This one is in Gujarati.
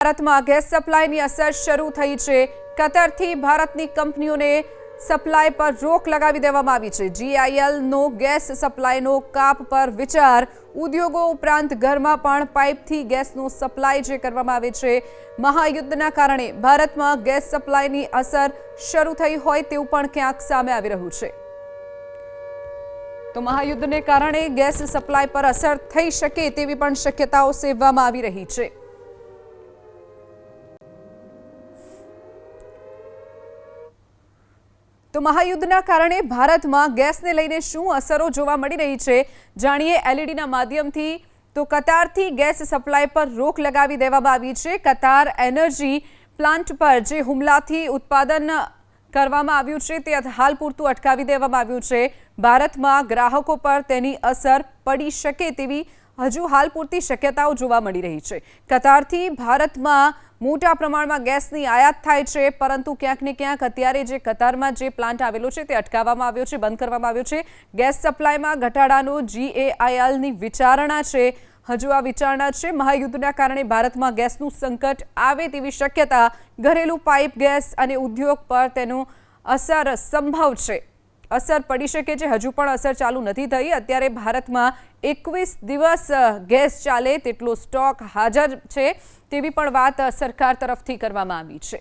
ભારતમાં ગેસ સપ્લાયની અસર શરૂ થઈ છે। કતરથી ભારતની કંપનીઓને સપ્લાય પર રોક લગાવી દેવામાં આવી છે। જીઆઈએલનો ગેસ સપ્લાયનો કાપ પર વિચાર। ઉદ્યોગો ઉપરાંત ઘરમાં પણ પાઇપથી ગેસનો સપ્લાય જે કરવામાં આવે છે। મહાયુદ્ધના કારણે ભારતમાં ગેસ સપ્લાયની અસર શરૂ થઈ હોય તેવું પણ ક્યાંક સામે આવી રહ્યું છે। તો મહાયુદ્ધને કારણે ગેસ સપ્લાય પર અસર થઈ શકે તેવી પણ શક્યતાઓ સેવવામાં આવી રહી છે। તો મહાયુદ્ધના કારણે ભારતમાં ગેસને લઈને શું અસરો જોવા મળી રહી છે જાણીએ એલઈડીના માધ્યમથી। તો કતારથી ગેસ સપ્લાય પર રોક લગાવી દેવામાં આવી છે। કતાર એનર્જી પ્લાન્ટ પર જે હુમલાથી ઉત્પાદન કરવામાં આવ્યું છે તે હાલ પૂરતું અટકાવી દેવામાં આવ્યું છે। ભારતમાં ગ્રાહકો પર તેની અસર પડી શકે તેવી હજુ હાલ પૂરતી શક્યતાઓ જોવા મળી રહી છે। કતારથી ભારતમાં મોટા પ્રમાણમાં ગેસની આયાત થાય છે, પરંતુ ક્યાંક ને ક્યાંક અત્યારે જે કતારમાં જે પ્લાન્ટ આવેલો છે તે અટકાવવામાં આવ્યો છે, બંધ કરવામાં આવ્યો છે। ગેસ સપ્લાયમાં ઘટાડાનો જીએઆઈએલની વિચારણા છે, હજુ આ વિચારણા છે। મહાયુદ્ધના કારણે ભારતમાં ગેસનું સંકટ આવે તેવી શક્યતા, ઘરેલું પાઇપ ગેસ અને ઉદ્યોગ પર તેનું અસર સંભવ છે। અસર પડી શકે છે, હજુ પણ અસર ચાલુ નથી થઈ। અત્યારે ભારતમાં 21 દિવસ ગેસ ચાલે તેટલો સ્ટોક હાજર છે તેવી પણ વાત સરકાર તરફથી કરવામાં આવી છે।